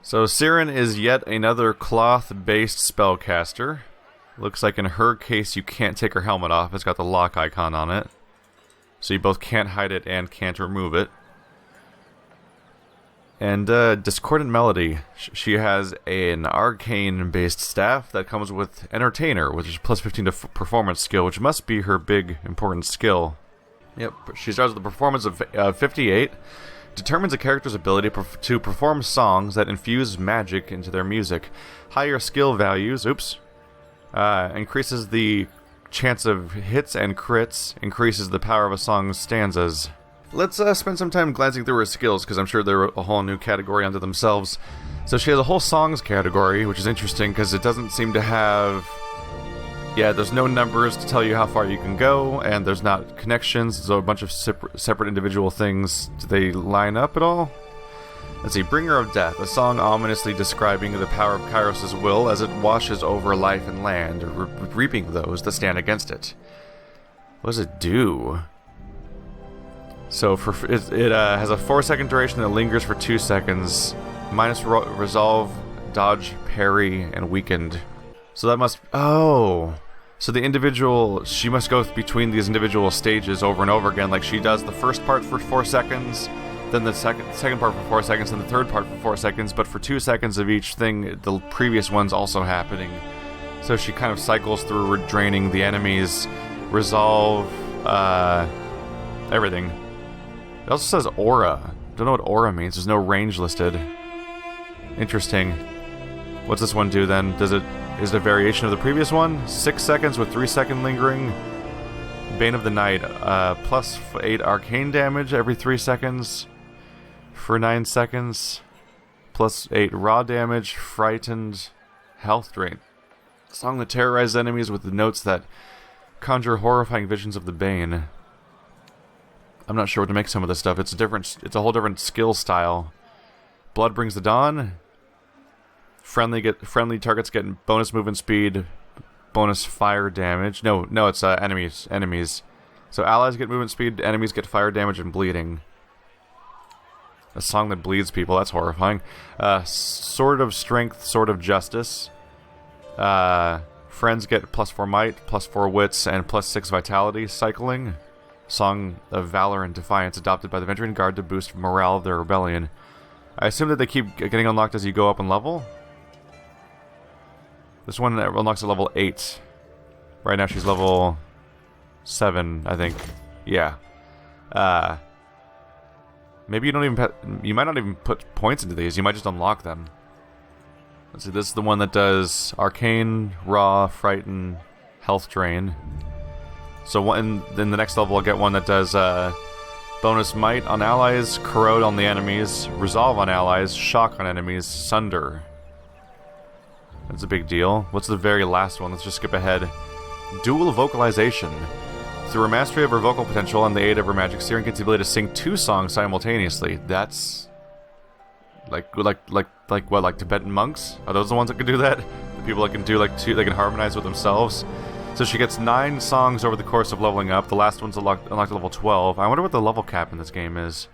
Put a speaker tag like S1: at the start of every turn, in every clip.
S1: So Siren is yet another cloth-based spellcaster. Looks like in her case you can't take her helmet off. It's got the lock icon on it. So you both can't hide it and can't remove it. And Discordant Melody. She has an arcane-based staff that comes with Entertainer, which is plus 15 to performance skill, which must be her big, important skill. Yep, she starts with a performance of 58. Determines a character's ability to perform songs that infuse magic into their music. Higher skill values, increases the chance of hits and crits, increases the power of a song's stanzas. Let's spend some time glancing through her skills, because I'm sure they're a whole new category unto themselves. So she has a whole songs category, which is interesting, because it doesn't seem to have... Yeah, there's no numbers to tell you how far you can go, and there's not connections, so a bunch of separate individual things. Do they line up at all? Let's see, Bringer of Death, a song ominously describing the power of Kairos' will as it washes over life and land, reaping those that stand against it. What does it do? So it has a 4-second duration that lingers for 2 seconds, minus resolve, dodge, parry, and weakened. So that must... Oh! So the individual... She must go between these individual stages over and over again, like she does the first part for 4 seconds, then the second part for 4 seconds, and the third part for 4 seconds, but for 2 seconds of each thing, the previous one's also happening. So she kind of cycles through draining the enemies, resolve, everything. It also says aura. Don't know what aura means. There's no range listed. Interesting. What's this one do then? Is it a variation of the previous one? 6 seconds with 3-second lingering. Bane of the Night. Plus 8 arcane damage every 3 seconds. For 9 seconds. Plus 8 raw damage. Frightened. Health drain. Song that terrorizes enemies with the notes that conjure horrifying visions of the Bane. I'm not sure what to make some of this stuff. It's a whole different skill style. Blood Brings the Dawn. Friendly targets get bonus movement speed, bonus fire damage. No, it's enemies. So allies get movement speed, enemies get fire damage and bleeding. A song that bleeds people, that's horrifying. Sword of Strength, Sword of Justice. Friends get plus 4 might, plus 4 wits, and plus 6 vitality cycling. Song of Valor and Defiance, adopted by the Venturing Guard to boost morale of their rebellion. I assume that they keep getting unlocked as you go up in level? This one unlocks at level 8. Right now she's level 7, I think. Yeah. Maybe you don't even... You might not even put points into these. You might just unlock them. Let's see, this is the one that does Arcane, Raw, Frighten, Health Drain. So in the next level I'll get one that does bonus Might on allies, Corrode on the enemies, Resolve on allies, Shock on enemies, Sunder. That's a big deal. What's the very last one? Let's just skip ahead. Dual Vocalization. Through her mastery of her vocal potential and the aid of her magic, Siren gets the ability to sing 2 songs simultaneously. That's... Like what, like Tibetan monks? Are those the ones that can do that? The people that can do like 2, they can harmonize with themselves? So she gets 9 songs over the course of leveling up. The last one's unlocked at level 12. I wonder what the level cap in this game is.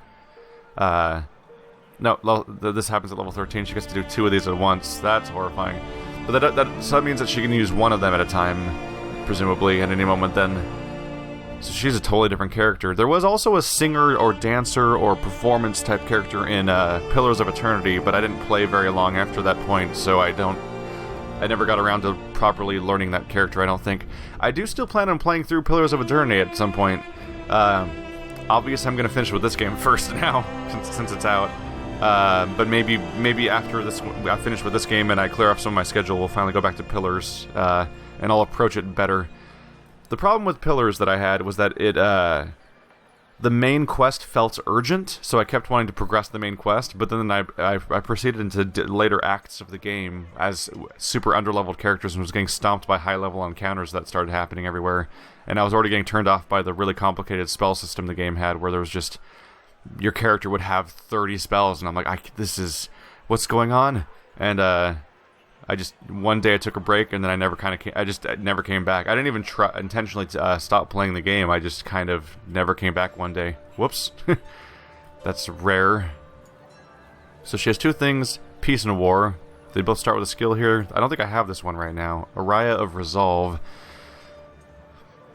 S1: No, this happens at level 13. She gets to do 2 of these at once. That's horrifying. But so that means that she can use one of them at a time, presumably, at any moment then. So she's a totally different character. There was also a singer or dancer or performance type character in Pillars of Eternity, but I didn't play very long after that point, so I never got around to properly learning that character, I don't think. I do still plan on playing through Pillars of Eternity at some point. Obviously I'm going to finish with this game first now, since it's out. But maybe after I finish with this game and I clear off some of my schedule, we'll finally go back to Pillars, and I'll approach it better. The problem with Pillars that I had was that the main quest felt urgent, so I kept wanting to progress the main quest, but then I proceeded into later acts of the game as super underleveled characters and was getting stomped by high-level encounters that started happening everywhere, and I was already getting turned off by the really complicated spell system the game had, where there was just... Your character would have 30 spells, and I'm like, this is... What's going on? And, one day I took a break, and then I never came back. I didn't even intentionally stop playing the game. I just kind of never came back one day. Whoops. That's rare. So she has 2 things. Peace and War. They both start with a skill here. I don't think I have this one right now. Araya of Resolve.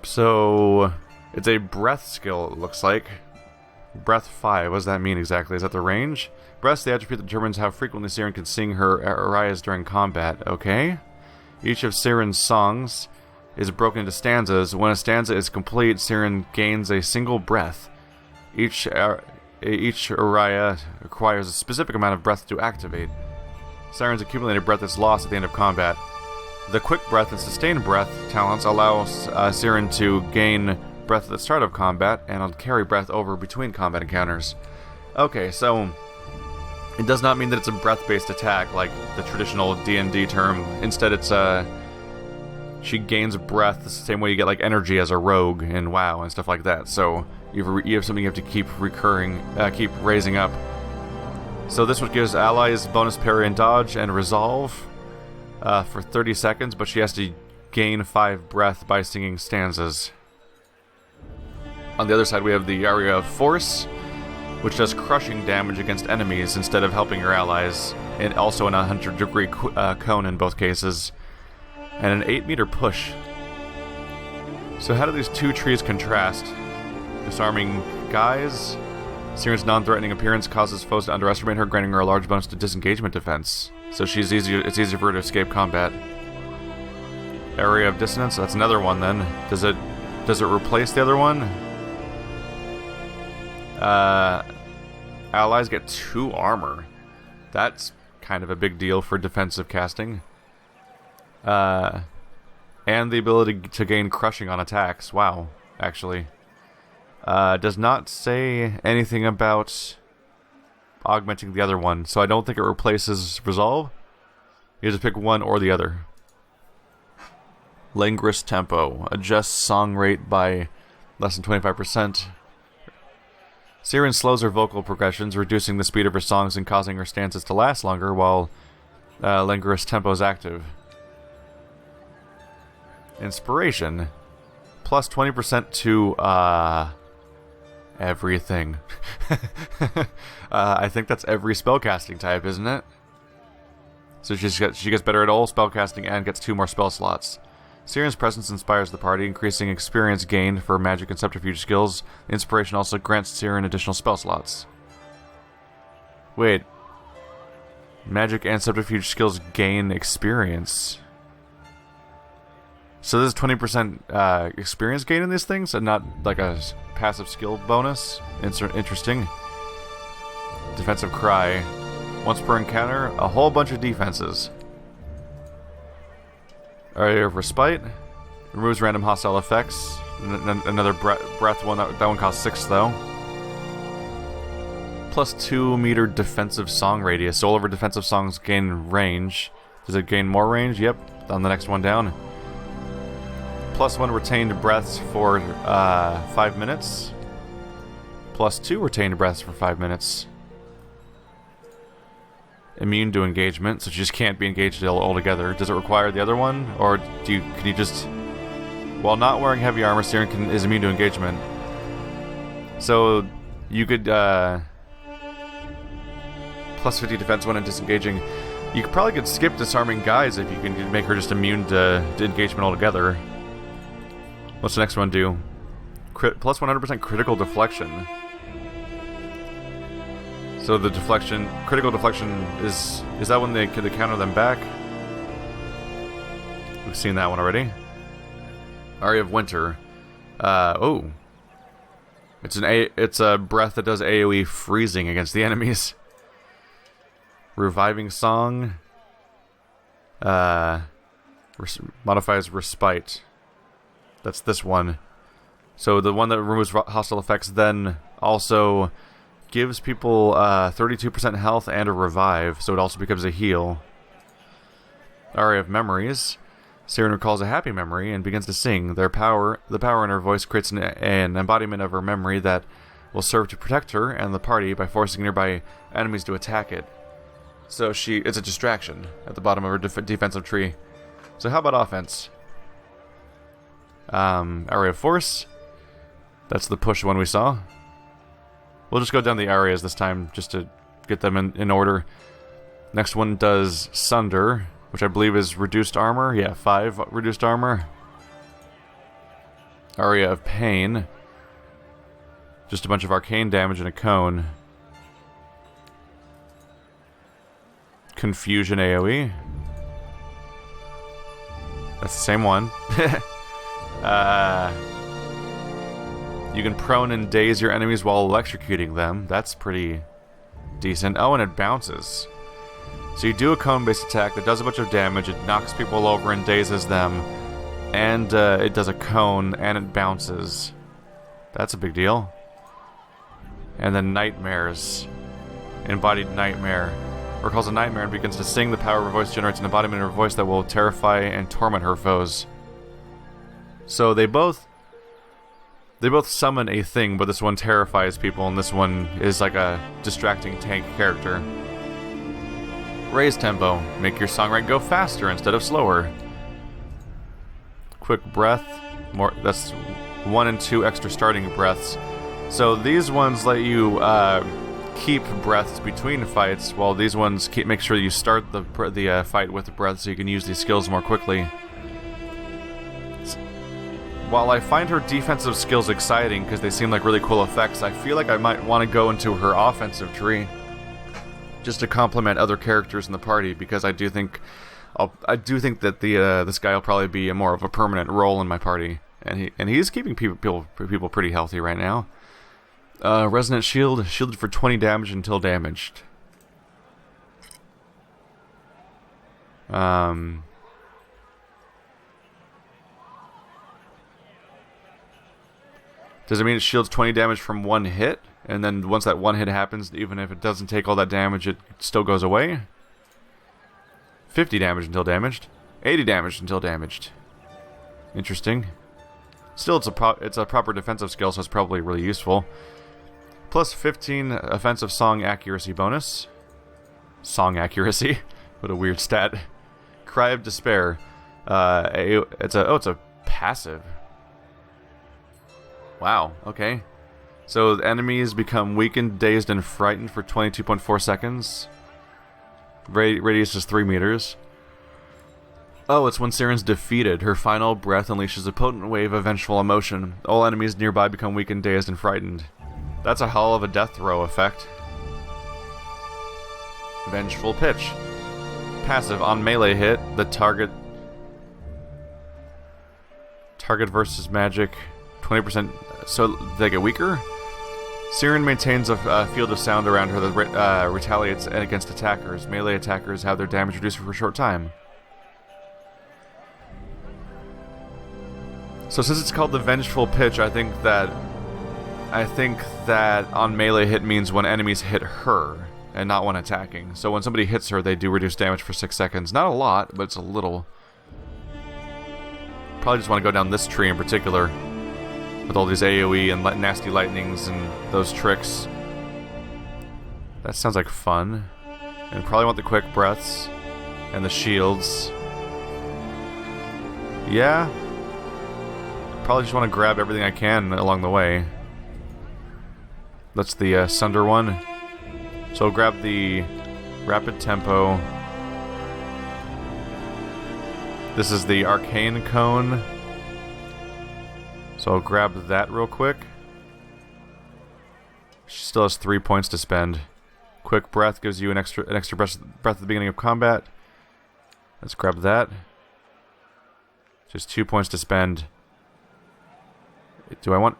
S1: So it's a breath skill, it looks like. Breath 5. What does that mean exactly? Is that the range? Breath, the attribute that determines how frequently Siren can sing her Arayas during combat. Okay. Each of Siren's songs is broken into stanzas. When a stanza is complete, Siren gains a single breath. Each Araya requires a specific amount of breath to activate. Siren's accumulated breath is lost at the end of combat. The Quick Breath and Sustained Breath talents allow Siren to gain breath at the start of combat and carry breath over between combat encounters. Okay, so it does not mean that it's a breath-based attack like the traditional D&D term. Instead, it's she gains breath the same way you get like energy as a rogue in WoW and stuff like that. So you have something you have to keep keep raising up. So this one gives allies bonus parry and dodge and resolve for 30 seconds, but she has to gain 5 breath by singing stanzas. On the other side, we have the Area of Force, which does crushing damage against enemies instead of helping your allies, and also in a 100-degree cone in both cases, and an 8-meter push. So how do these two trees contrast? Disarming guys. Siren's non-threatening appearance causes foes to underestimate her, granting her a large bonus to disengagement defense. So it's easier for her to escape combat. Area of Dissonance, that's another one then. Does it replace the other one? Allies get 2 armor. That's kind of a big deal for defensive casting. And the ability to gain crushing on attacks. Wow, actually. Does not say anything about augmenting the other one, so I don't think it replaces Resolve. You just pick one or the other. Languorous Tempo. Adjusts song rate by less than 25%. Siren slows her vocal progressions, reducing the speed of her songs and causing her stanzas to last longer while Languorous Tempo is active. Inspiration. Plus 20% to everything. I think that's every spellcasting type, isn't it? So she gets better at all spellcasting and gets 2 more spell slots. Siren's presence inspires the party, increasing experience gained for magic and subterfuge skills. Inspiration also grants Siren additional spell slots. Wait. Magic and subterfuge skills gain experience. So there's 20% experience gain in these things, and not like a passive skill bonus. Interesting. Defensive Cry. Once per encounter, a whole bunch of defenses. Area of Respite. Removes random hostile effects. Another breath one. That one costs 6 though. Plus 2-meter defensive song radius. So all of our defensive songs gain range. Does it gain more range? Yep. On the next one down. Plus 1 retained breaths for 5 minutes. Plus 2 retained breaths for 5 minutes. Immune to engagement, so she just can't be engaged altogether. Does it require the other one, or can you just... While not wearing heavy armor, Siren is immune to engagement. So you could plus 50 defense when disengaging. You probably could skip disarming guys if you can make her just immune to engagement altogether. What's the next one do? Plus 100% critical deflection. So the critical deflection is that when they counter them back? We've seen that one already. Aria of Winter. It's a breath that does AoE freezing against the enemies. Reviving Song. Modifies Respite. That's this one. So the one that removes hostile effects then also gives people 32% health and a revive, so it also becomes a heal. Aria of Memories. Siren recalls a happy memory and begins to sing. The power in her voice creates an embodiment of her memory that will serve to protect her and the party by forcing nearby enemies to attack it. So it's a distraction at the bottom of her defensive tree. So how about offense? Area of Force. That's the push one we saw. We'll just go down the areas this time, just to get them in order. Next one does Sunder, which I believe is reduced armor. Yeah, 5 reduced armor. Aria of Pain. Just a bunch of arcane damage in a cone. Confusion AoE. That's the same one. You can prone and daze your enemies while electrocuting them. That's pretty decent. Oh, and it bounces. So you do a cone-based attack that does a bunch of damage, it knocks people over and dazes them, and it does a cone, and it bounces. That's a big deal. And then Nightmares. Embodied Nightmare. Recalls a nightmare and begins to sing. The power of her voice generates an embodiment of her voice that will terrify and torment her foes. So they both summon a thing, but this one terrifies people, and this one is like a distracting tank character. Raise tempo. Make your song rank go faster instead of slower. Quick breath. More. That's 1 and 2 extra starting breaths. So these ones let you keep breaths between fights, while these ones make sure you start the fight with the breath so you can use these skills more quickly. While I find her defensive skills exciting because they seem like really cool effects, I feel like I might want to go into her offensive tree just to complement other characters in the party, because I do think that this guy will probably be more of a permanent role in my party, and he's keeping people pretty healthy right now. Resonant shield, shielded for 20 damage until damaged. Does it mean it shields 20 damage from one hit? And then once that one hit happens, even if it doesn't take all that damage, it still goes away? 50 damage until damaged. 80 damage until damaged. Interesting. Still, it's a proper defensive skill, so it's probably really useful. Plus 15 offensive song accuracy bonus. Song accuracy? What a weird stat. Cry of Despair. It's a passive. Wow, okay. So the enemies become weakened, dazed, and frightened for 22.4 seconds. Radius is 3 meters. Oh, it's when Siren's defeated. Her final breath unleashes a potent wave of vengeful emotion. All enemies nearby become weakened, dazed, and frightened. That's a hell of a death throw effect. Vengeful Pitch. Passive. On melee hit, the target versus magic 20%. So they get weaker? Siren maintains a field of sound around her that retaliates against attackers. Melee attackers have their damage reduced for a short time. So since it's called the Vengeful Pitch, I think that on melee hit means when enemies hit her and not when attacking. So when somebody hits her, they do reduce damage for 6 seconds. Not a lot, but it's a little. Probably just want to go down this tree in particular with all these AoE and nasty lightnings and those tricks. That sounds like fun. And probably want the quick breaths and the shields. Yeah. Probably just want to grab everything I can along the way. That's the Sunder one. So I'll grab the Rapid Tempo. This is the Arcane Cone. So I'll grab that real quick. She still has 3 points to spend. Quick Breath gives you an extra breath at the beginning of combat. Let's grab that. Just 2 points to spend. Do I want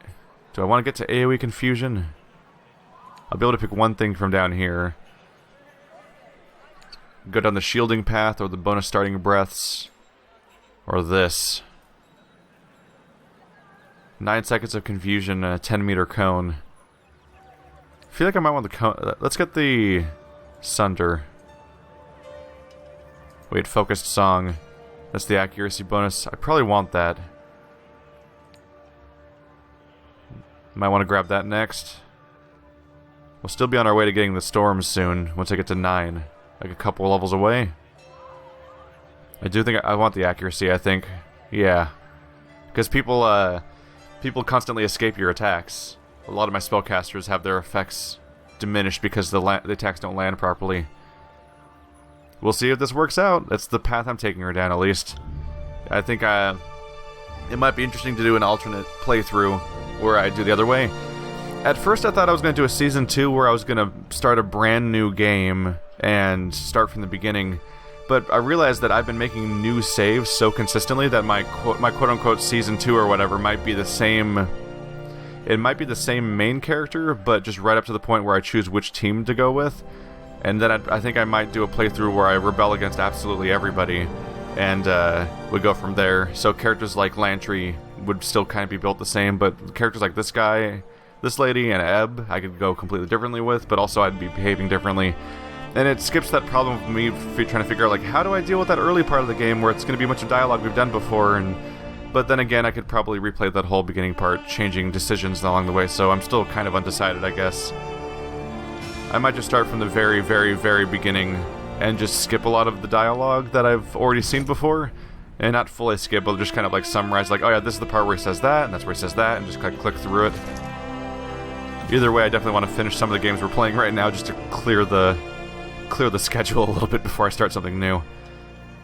S1: to get to AoE Confusion? I'll be able to pick one thing from down here. Go down the shielding path or the bonus starting breaths. Or this. 9 seconds of confusion and a 10-meter cone. I feel like I might want the cone. Let's get the Sunder. Wait, focused song. That's the accuracy bonus. I probably want that. Might want to grab that next. We'll still be on our way to getting the storms soon, once I get to 9. Like a couple levels away. I do think I want the accuracy, I think. Yeah. Because people constantly escape your attacks. A lot of my spellcasters have their effects diminished because the attacks don't land properly. we'll see if this works out. That's the path I'm taking her down, at least. I think it might be interesting to do an alternate playthrough where I do the other way. At first I thought I was going to do a Season 2 where I was going to start a brand new game and start from the beginning, but I realized that I've been making new saves so consistently that my quote-unquote Season 2 or whatever might be the same. It might be the same main character, but just right up to the point where I choose which team to go with. And then I think I might do a playthrough where I rebel against absolutely everybody, and would go from there. So characters like Lantry would still kind of be built the same, but characters like this guy, this lady, and Ebb, I could go completely differently with, but also I'd be behaving differently. And it skips that problem of me trying to figure out, like, how do I deal with that early part of the game where it's going to be a bunch of dialogue we've done before, but then again, I could probably replay that whole beginning part, changing decisions along the way, so I'm still kind of undecided, I guess. I might just start from the very, very, very beginning and just skip a lot of the dialogue that I've already seen before, and not fully skip, but just kind of like summarize, like, oh yeah, this is the part where he says that, and that's where he says that, and just click through it. Either way, I definitely want to finish some of the games we're playing right now just to clear the schedule a little bit before I start something new.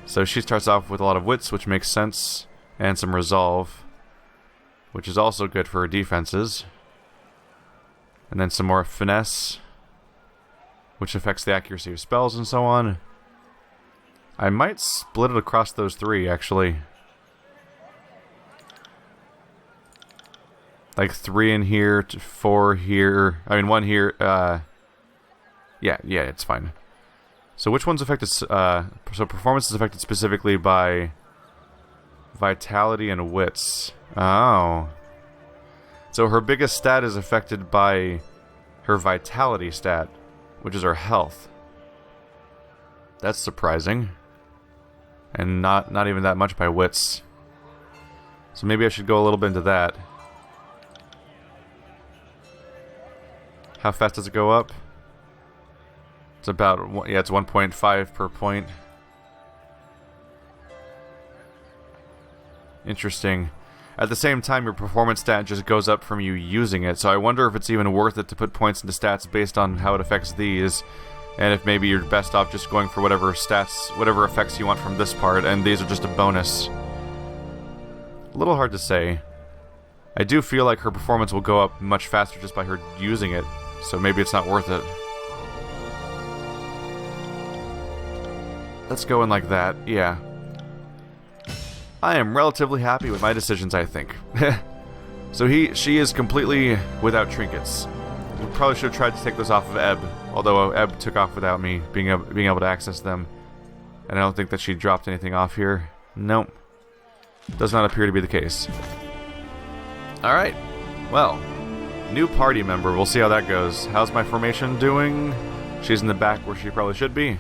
S1: So she starts off with a lot of wits, which makes sense, and some resolve, which is also good for her defenses. And then some more finesse, which affects the accuracy of spells and so on. I might split it across those three, actually. Like 3 in here, 4 here. I mean, 1 here. Yeah, it's fine. So which one's affected? So performance is affected specifically by vitality and wits. Oh. So her biggest stat is affected by her vitality stat, which is her health. That's surprising. And not even that much by wits. So maybe I should go a little bit into that. How fast does it go up? It's about, yeah, it's 1.5 per point. Interesting. At the same time, your performance stat just goes up from you using it, so I wonder if it's even worth it to put points into stats based on how it affects these, and if maybe you're best off just going for whatever stats, whatever effects you want from this part, and these are just a bonus. A little hard to say. I do feel like her performance will go up much faster just by her using it, so maybe it's not worth it. Let's go in like that, yeah. I am relatively happy with my decisions, I think. So she is completely without trinkets. We probably should have tried to take those off of Ebb, although Ebb took off without me being able to access them. And I don't think that she dropped anything off here. Nope. Does not appear to be the case. Alright. Well, new party member. We'll see how that goes. How's my formation doing? She's in the back where she probably should be.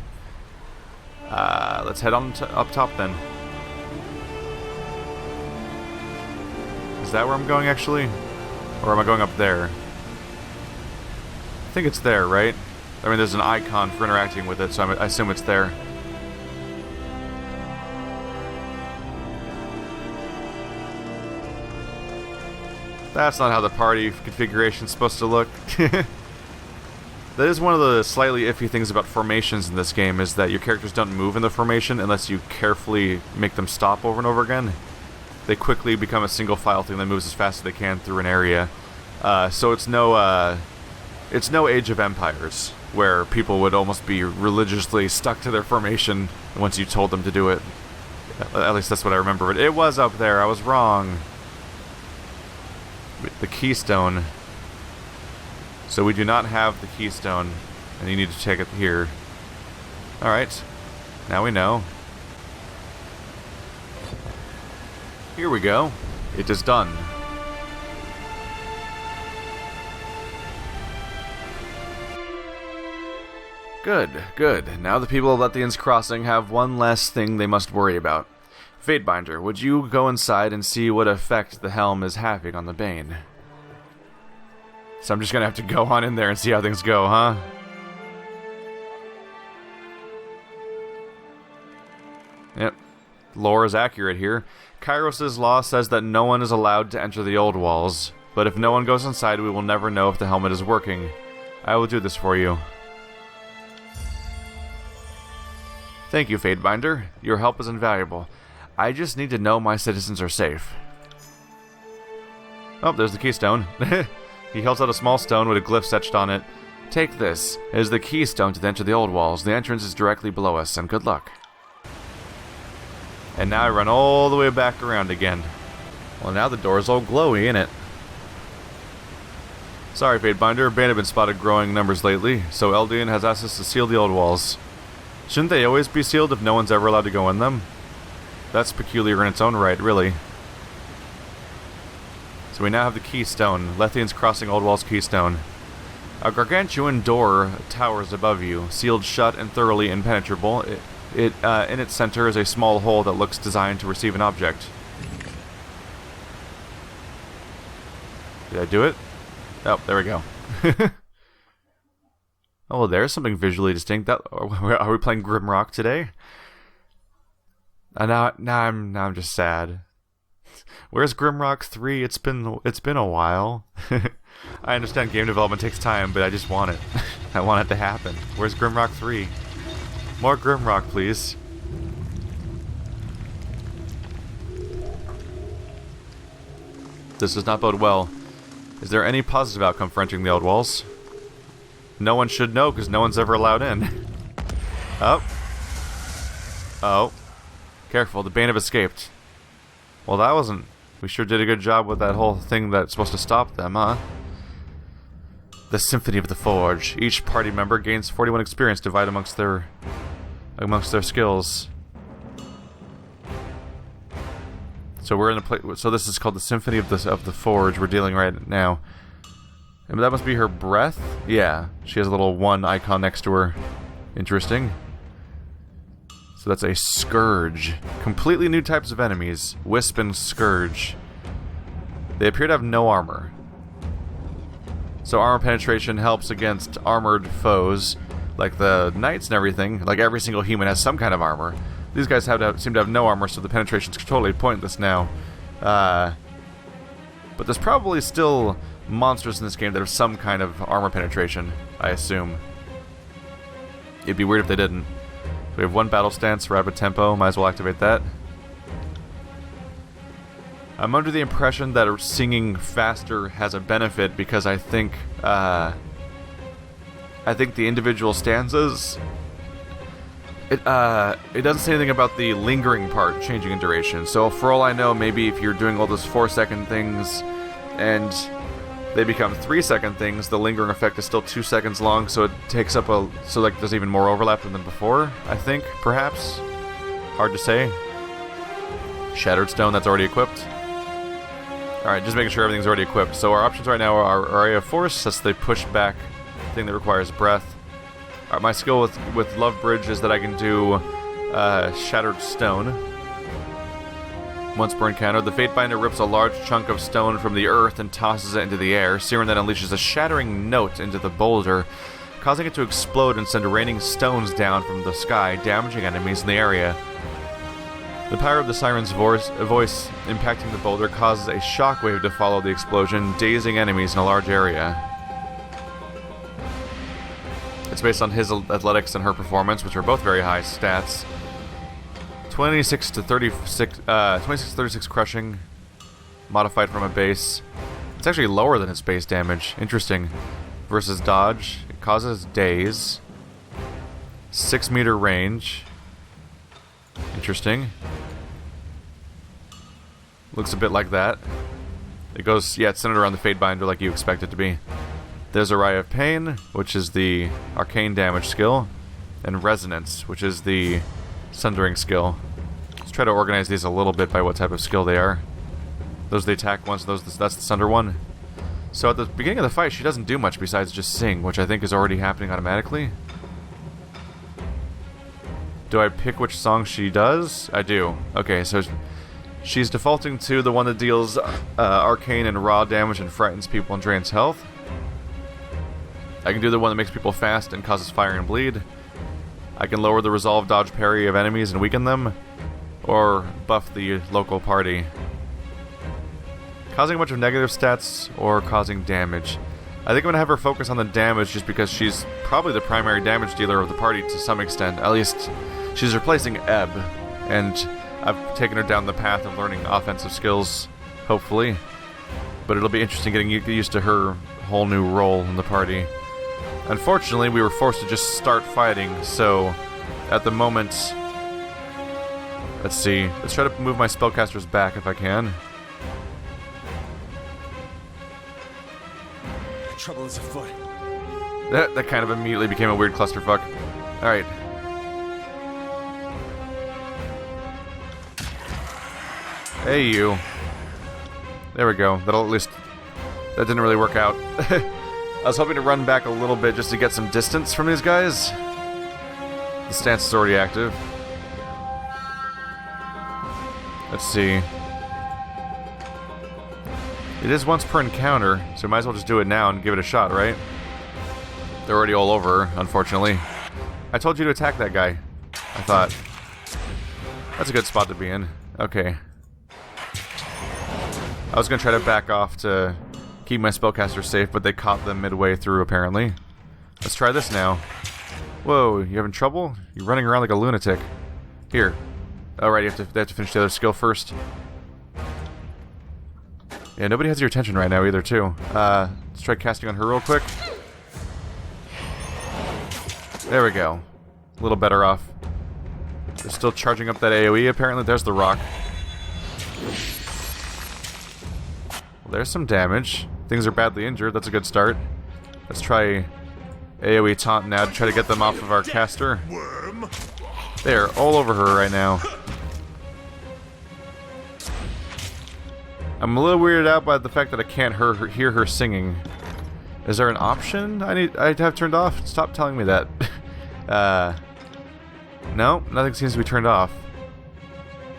S1: Let's head on up top then. Is that where I'm going, actually? Or am I going up there? I think it's there, right? I mean, there's an icon for interacting with it, so I assume it's there. That's not how the party configuration is supposed to look. That is one of the slightly iffy things about formations in this game, is that your characters don't move in the formation unless you carefully make them stop over and over again. They quickly become a single file thing that moves as fast as they can through an area. So it's no Age of Empires, where people would almost be religiously stuck to their formation once you told them to do it. At least that's what I remember. But it was up there. I was wrong. The keystone. So we do not have the keystone, and you need to check it here. Alright. Now we know. Here we go. It is done. Good, good. Now the people of Lethian's Crossing have one less thing they must worry about. Fatebinder, would you go inside and see what effect the helm is having on the Bane? So I'm just gonna have to go on in there and see how things go, huh? Yep. Lore is accurate here. Kairos' law says that no one is allowed to enter the old walls, but if no one goes inside, we will never know if the helmet is working. I will do this for you. Thank you, Fatebinder. Your help is invaluable. I just need to know my citizens are safe. Oh, there's the keystone. He holds out a small stone with a glyph etched on it. Take this. It is the keystone to enter the old walls. The entrance is directly below us, and good luck. And now I run all the way back around again. Well, now the door's all glowy, ain't it? Sorry, Fatebinder. Band have been spotted growing numbers lately, so Eldian has asked us to seal the old walls. Shouldn't they always be sealed if no one's ever allowed to go in them? That's peculiar in its own right, really. So we now have the keystone. Lethian's crossing Old Wall's keystone. A gargantuan door towers above you, sealed shut and thoroughly impenetrable. In its center is a small hole that looks designed to receive an object. Did I do it? Oh, there we go. Oh, there's something visually distinct. Are we playing Grimrock today? Now I'm just sad. Where's Grimrock 3? It's been a while. I understand game development takes time, but I just want it. I want it to happen. Where's Grimrock 3? More Grimrock, please. This does not bode well. Is there any positive outcome for entering the old walls? No one should know, because no one's ever allowed in. Oh. Oh. Careful, the Bane have escaped. Well, that wasn't... We sure did a good job with that whole thing that's supposed to stop them, huh? The Symphony of the Forge. Each party member gains 41 experience divided amongst their skills. So we're in the so this is called the Symphony of the Forge we're dealing right now. And that must be her breath? Yeah. She has a little 1 icon next to her. Interesting. So that's a Scourge. Completely new types of enemies. Wisp and Scourge. They appear to have no armor. So armor penetration helps against armored foes, like the knights and everything. Like every single human has some kind of armor. These guys seem to have no armor, so the penetration's totally pointless now. But there's probably still monsters in this game that have some kind of armor penetration, I assume. It'd be weird if they didn't. We have 1 battle stance, rapid tempo, might as well activate that. I'm under the impression that singing faster has a benefit because I think the individual stanzas, it doesn't say anything about the lingering part changing in duration. So for all I know, maybe if you're doing all those 4-second things and they become 3-second things, the lingering effect is still 2 seconds long, so it takes up like there's even more overlap than before, I think, perhaps. Hard to say. Shattered Stone, that's already equipped. Alright, just making sure everything's already equipped. So our options right now are Area of Force, that's the push back thing that requires breath. Alright, my skill with Love Bridge is that I can do Shattered Stone. Once per encounter, the Fatebinder rips a large chunk of stone from the earth and tosses it into the air. Siren then unleashes a shattering note into the boulder, causing it to explode and send raining stones down from the sky, damaging enemies in the area. The power of the siren's voice impacting the boulder causes a shockwave to follow the explosion, dazing enemies in a large area. It's based on his athletics and her performance, which are both very high stats. 26 to 36 crushing, modified from a base. It's actually lower than its base damage. Interesting. Versus dodge, it causes daze. 6 meter range. Interesting. Looks a bit like that. It goes, yeah, it's centered around the Fatebinder like you expect it to be. There's Array of Pain, which is the arcane damage skill, and Resonance, which is the sundering skill. Let's try to organize these a little bit by what type of skill they are. Those are the attack ones, that's the sunder one. So at the beginning of the fight, she doesn't do much besides just sing, which I think is already happening automatically. Do I pick which song she does? I do. Okay, so she's defaulting to the one that deals arcane and raw damage and frightens people and drains health. I can do the one that makes people fast and causes fire and bleed. I can lower the resolve, dodge, parry of enemies and weaken them, or buff the local party. Causing a bunch of negative stats or causing damage. I think I'm going to have her focus on the damage just because she's probably the primary damage dealer of the party to some extent. At least She's replacing Ebb, and I've taken her down the path of learning offensive skills, hopefully. But it'll be interesting getting used to her whole new role in the party. Unfortunately, we were forced to just start fighting, so at the moment... Let's see. Let's try to move my spellcasters back if I can.
S2: Trouble is afoot.
S1: That kind of immediately became a weird clusterfuck. Alright. Hey, you. There we go. That'll at least... That didn't really work out. I was hoping to run back a little bit just to get some distance from these guys. The stance is already active. Let's see. It is once per encounter, so we might as well just do it now and give it a shot, right? They're already all over, unfortunately. I told you to attack that guy. I thought. That's a good spot to be in. Okay. I was going to try to back off to keep my spellcasters safe, but they caught them midway through, apparently. Let's try this now. Whoa, you having trouble? You're running around like a lunatic. Here. Alright, they have to finish the other skill first. Yeah, nobody has your attention right now either, too. Let's try casting on her real quick. There we go. A little better off. They're still charging up that AoE, apparently. There's the rock. Well, there's some damage. Things are badly injured. That's a good start. Let's try AoE taunt now to try to get them off of our caster. They're all over her right now. I'm a little weirded out by the fact that I can't hear her singing. Is there an option I'd have turned off? Stop telling me that. No, nothing seems to be turned off.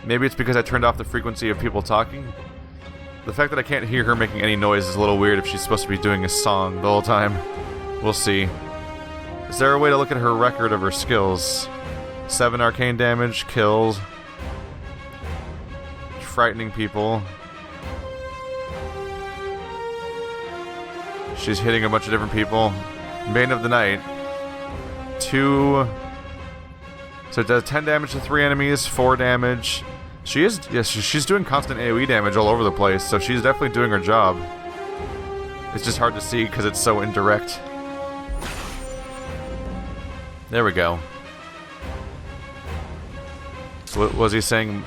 S1: Maybe it's because I turned off the frequency of people talking. The fact that I can't hear her making any noise is a little weird if she's supposed to be doing a song the whole time. We'll see. Is there a way to look at her record of her skills? 7 arcane damage, kills, frightening people. She's hitting a bunch of different people. Bane of the Night. 2... So it does 10 damage to 3 enemies, 4 damage. She's doing constant AoE damage all over the place, so she's definitely doing her job. It's just hard to see because it's so indirect. There we go. What was he saying?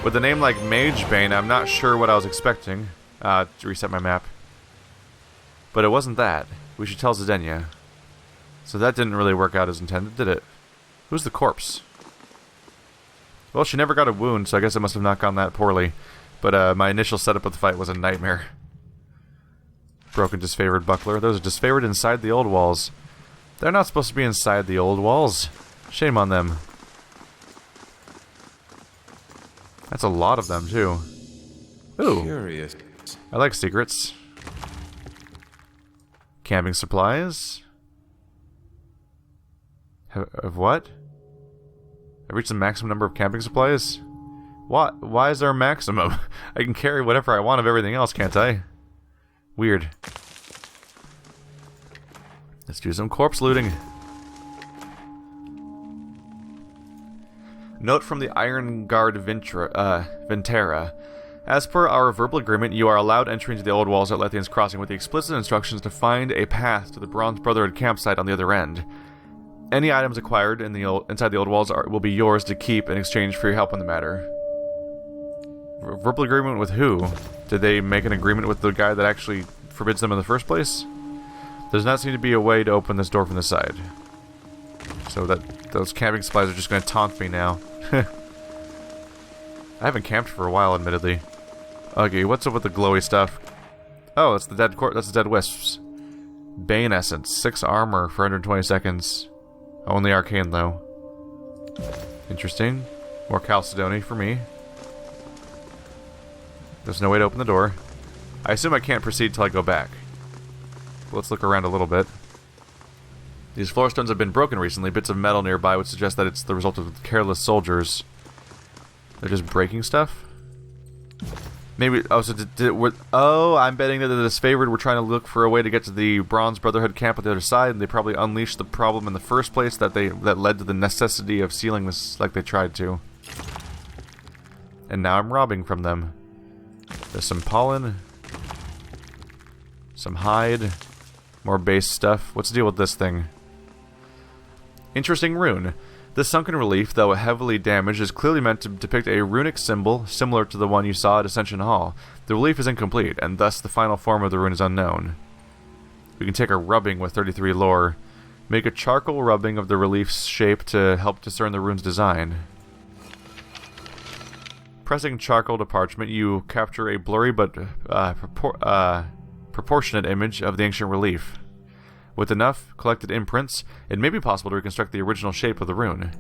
S1: With a name like Mage Bane, I'm not sure what I was expecting. To reset my map. But it wasn't that. We should tell Zedenya. So that didn't really work out as intended, did it? Who's the corpse? Well, she never got a wound, so I guess it must have not gone that poorly. But my initial setup of the fight was a nightmare. Broken disfavored buckler. Those are disfavored inside the old walls. They're not supposed to be inside the old walls. Shame on them. That's a lot of them, too. Ooh. Curious. I like secrets. Camping supplies. Of what? I reached the maximum number of camping supplies? What? Why is there a maximum? I can carry whatever I want of everything else, can't I? Weird. Let's do some corpse looting. Note from the Iron Guard Ventera. As per our verbal agreement, you are allowed entry into the Old Walls at Lethian's Crossing with the explicit instructions to find a path to the Bronze Brotherhood campsite on the other end. Any items acquired inside the Old Walls will be yours to keep in exchange for your help in the matter. Verbal agreement with who? Did they make an agreement with the guy that actually forbids them in the first place? There does not seem to be a way to open this door from the side. So those camping supplies are just going to taunt me now. I haven't camped for a while, admittedly. Okay, what's up with the glowy stuff? Oh, that's the dead wisps. Bane essence, 6 armor for 120 seconds. Only arcane though. Interesting. More Chalcedony for me. There's no way to open the door. I assume I can't proceed till I go back. Let's look around a little bit. These floor stones have been broken recently. Bits of metal nearby would suggest that it's the result of careless soldiers. They're just breaking stuff? Maybe. Oh, so I'm betting that they're disfavored. We're trying to look for a way to get to the Bronze Brotherhood camp at the other side, and they probably unleashed the problem in the first place that led to the necessity of sealing this like they tried to. And now I'm robbing from them. There's some pollen, some hide, more base stuff. What's the deal with this thing? Interesting rune. The sunken relief, though heavily damaged, is clearly meant to depict a runic symbol similar to the one you saw at Ascension Hall. The relief is incomplete, and thus the final form of the rune is unknown. We can take a rubbing with 33 lore. Make a charcoal rubbing of the relief's shape to help discern the rune's design. Pressing charcoal to parchment, you capture a blurry but proportionate image of the ancient relief. With enough collected imprints, it may be possible to reconstruct the original shape of the rune.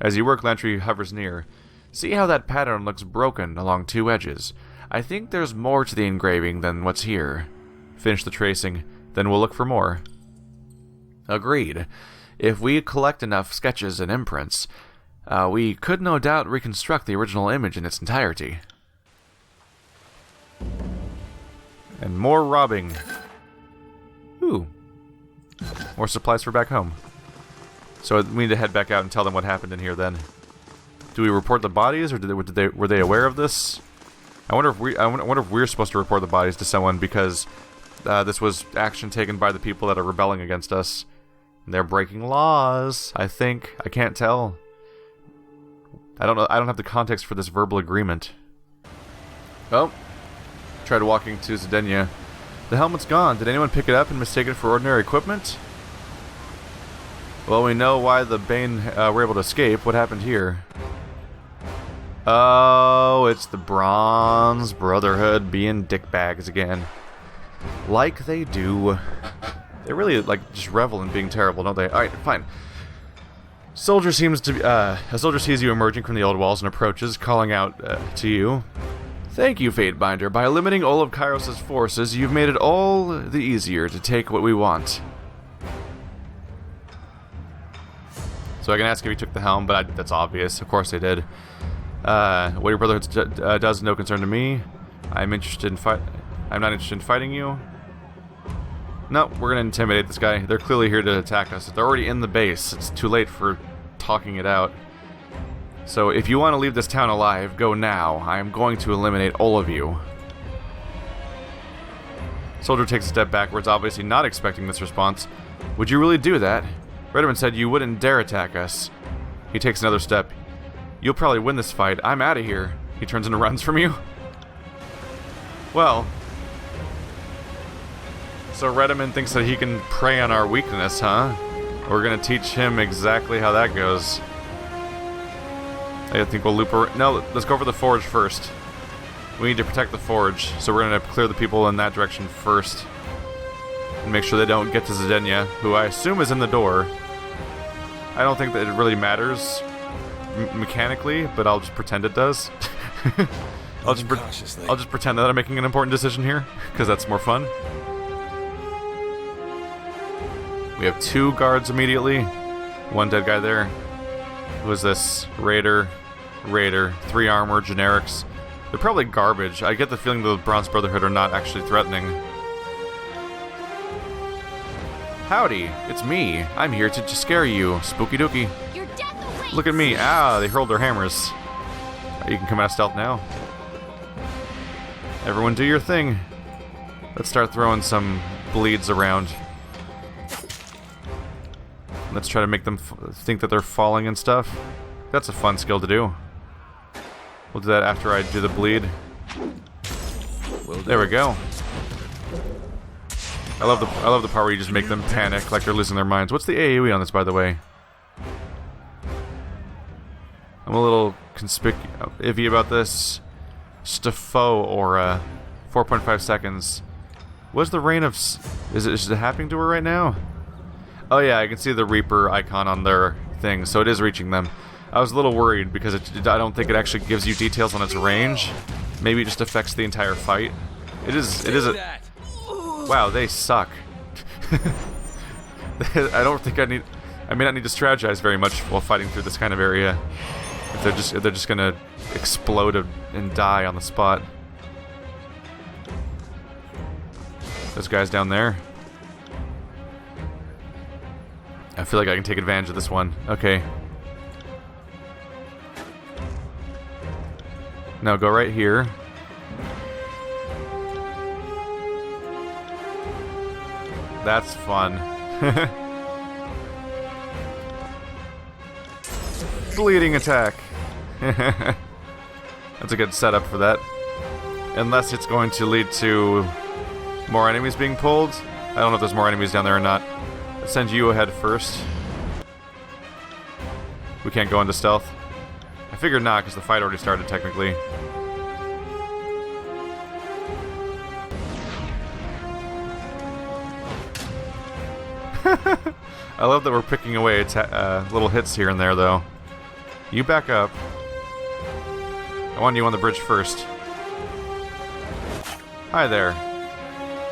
S1: As you work, Lantry hovers near. See how that pattern looks broken along two edges. I think there's more to the engraving than what's here. Finish the tracing, then we'll look for more. Agreed. If we collect enough sketches and imprints, we could no doubt reconstruct the original image in its entirety. And more robbing. Ooh. More supplies for back home. So we need to head back out and tell them what happened in here then. Do we report the bodies, or were they aware of this? I wonder if we're supposed to report the bodies to someone, because this was action taken by the people that are rebelling against us. And they're breaking laws, I think. I can't tell. I don't know. I don't have the context for this verbal agreement. Oh. Tried walking to Zedenia. The helmet's gone. Did anyone pick it up and mistake it for ordinary equipment? Well, we know why the Bane were able to escape. What happened here? Oh, it's the Bronze Brotherhood being dickbags again. Like they do. They really, like, just revel in being terrible, don't they? Alright, fine. A soldier sees you emerging from the old walls and approaches, calling out to you. Thank you, Fatebinder. By limiting all of Kairos' forces, you've made it all the easier to take what we want. So I can ask if he took the helm, but that's obvious. Of course they did. What your brotherhood does is no concern to me. I'm not interested in fighting you. No, we're gonna intimidate this guy. They're clearly here to attack us. They're already in the base. It's too late for talking it out. So if you want to leave this town alive, go now. I am going to eliminate all of you. Soldier takes a step backwards, obviously not expecting this response. Would you really do that? Redderman said you wouldn't dare attack us. He takes another step. You'll probably win this fight. I'm out of here. He turns and runs from you. Well. So Redderman thinks that he can prey on our weakness, huh? We're gonna teach him exactly how that goes. I think we'll loop around. No, let's go for the forge first. We need to protect the forge, so we're going to clear the people in that direction first. And make sure they don't get to Zedenia, who I assume is in the door. I don't think that it really matters mechanically, but I'll just pretend it does. I'll just pretend that I'm making an important decision here, because that's more fun. We have 2 guards immediately. 1 dead guy there. Who is this? Raider, 3 armor, generics. They're probably garbage. I get the feeling the Bronze Brotherhood are not actually threatening. Howdy, it's me. I'm here to scare you, spooky dookie. Look at me. Ah, they hurled their hammers. You can come out of stealth now. Everyone do your thing. Let's start throwing some bleeds around. Let's try to make them think that they're falling and stuff. That's a fun skill to do. We'll do that after I do the bleed. There we go. I love the part where you just make them panic like they're losing their minds. What's the AoE on this, by the way? I'm a little iffy about this. Stafo aura, 4.5 seconds. What's the reign of? Is it happening to her right now? Oh yeah, I can see the Reaper icon on their thing, so it is reaching them. I was a little worried because I don't think it actually gives you details on its range. Maybe it just affects the entire fight. It is a... Wow, they suck. I don't think I may not need to strategize very much while fighting through this kind of area. If they're just gonna explode and die on the spot. Those guys down there. I feel like I can take advantage of this one. Okay. No, go right here. That's fun. Bleeding attack. That's a good setup for that. Unless it's going to lead to more enemies being pulled. I don't know if there's more enemies down there or not. I'll send you ahead first. We can't go into stealth. I figured not, because the fight already started technically. I love that we're picking away little hits here and there, though. You back up. I want you on the bridge first. Hi there.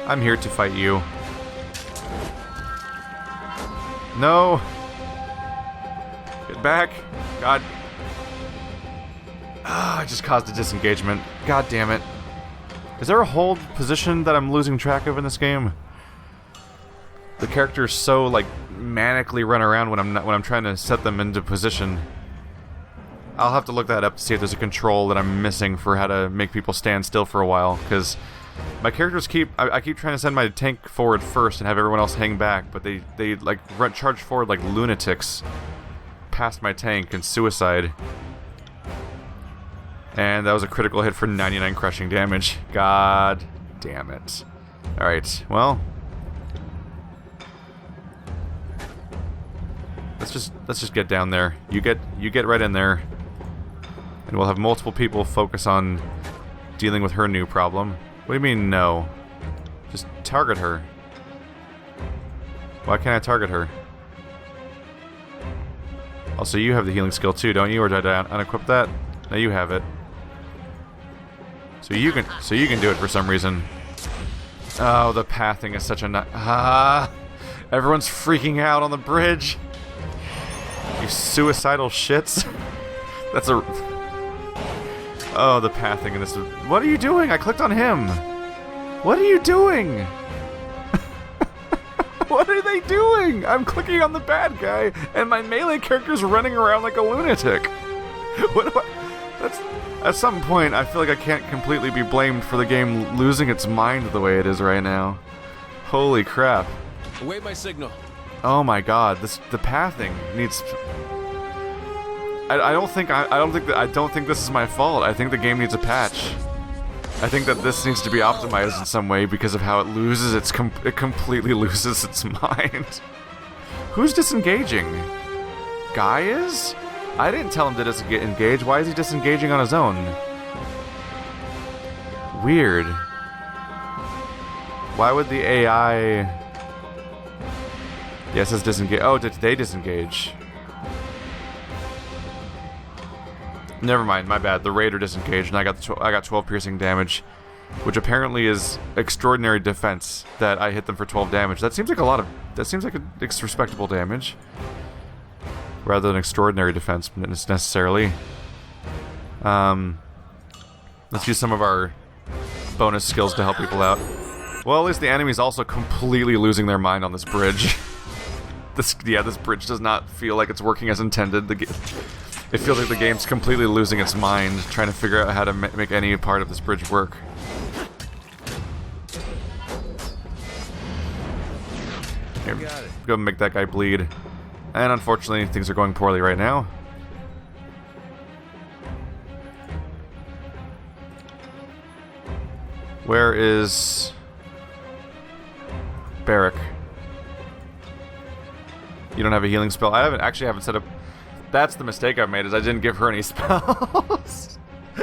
S1: I'm here to fight you. No! Get back! God. Ah, I just caused a disengagement. God damn it. Is there a hold position that I'm losing track of in this game? The characters so, like, manically run around when I'm trying to set them into position. I'll have to look that up to see if there's a control that I'm missing for how to make people stand still for a while, because my characters I keep trying to send my tank forward first and have everyone else hang back, but they like charge forward like lunatics past my tank and suicide. And that was a critical hit for 99 crushing damage. God damn it. Alright, well, let's just get down there. You get right in there. And we'll have multiple people focus on dealing with her new problem. What do you mean, no? Just target her. Why can't I target her? Also, you have the healing skill too, don't you? Or did I unequip that? No, you have it. So you can do it for some reason. Oh, the pathing is such a everyone's freaking out on the bridge. You suicidal shits. That's a... Oh, the pathing in this... What are you doing? I clicked on him. What are you doing? What are they doing? I'm clicking on the bad guy, and my melee character's running around like a lunatic. What do That's... At some point, I feel like I can't completely be blamed for the game losing its mind the way it is right now. Holy crap.
S2: Await my signal.
S1: Oh my god, the pathing needs... I don't think this is my fault. I think the game needs a patch. I think that this needs to be optimized in some way because of how it loses it completely loses its mind. Who's disengaging? Guy is? I didn't tell him to disengage. Why is he disengaging on his own? Weird. Why would the AI... Yes, it says disengage. Oh, did they disengage? Never mind, my bad. The raider disengaged, and I got 12 piercing damage, which apparently is extraordinary defense. That I hit them for 12 damage. That seems like a lot of. That seems like it's respectable damage, rather than extraordinary defense necessarily. Let's use some of our bonus skills to help people out. Well, at least the enemy's also completely losing their mind on this bridge. This bridge does not feel like it's working as intended. It feels like the game's completely losing its mind, trying to figure out how to make any part of this bridge work. Here, go and make that guy bleed. And unfortunately, things are going poorly right now. Where is... Barrack? You don't have a healing spell? I haven't set up... That's the mistake I've made, is I didn't give her any spells.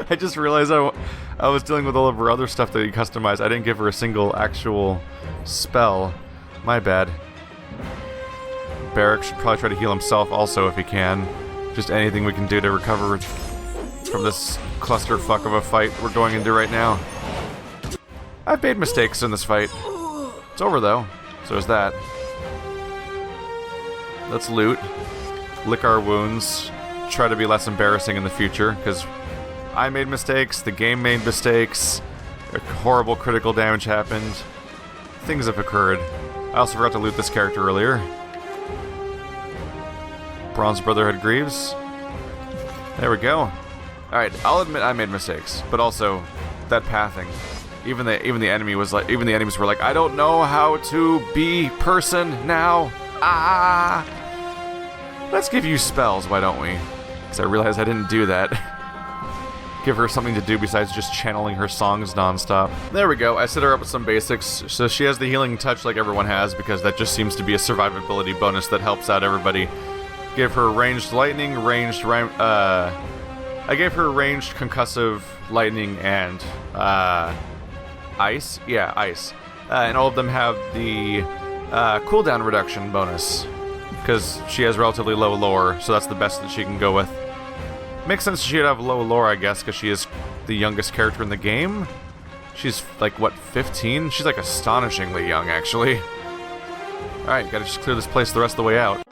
S1: I just realized I was dealing with all of her other stuff that you customized. I didn't give her a single actual spell. My bad. Barrack should probably try to heal himself also if he can. Just anything we can do to recover from this clusterfuck of a fight we're going into right now. I've made mistakes in this fight. It's over though, so is that. Let's loot. Lick our wounds. try to be less embarrassing in the future, because I made mistakes, the game made mistakes, horrible critical damage happened, things have occurred. I also forgot to loot this character earlier. Bronze Brotherhood Greaves. There we go. Alright, I'll admit I made mistakes, but also that pathing. Even the enemies were like, I don't know how to be person now. Ah! Let's give you spells, why don't we? Because I realized I didn't do that. Give her something to do besides just channeling her songs nonstop. There we go, I set her up with some basics. So she has the healing touch like everyone has, because that just seems to be a survivability bonus that helps out everybody. Give her ranged lightning, I gave her ranged concussive lightning and ice. Yeah, ice. And all of them have the cooldown reduction bonus, because she has relatively low lore, so that's the best that she can go with. Makes sense she'd have low lore, I guess, because she is the youngest character in the game. She's like, what, 15? She's like astonishingly young, actually. Alright, gotta just clear this place the rest of the way out.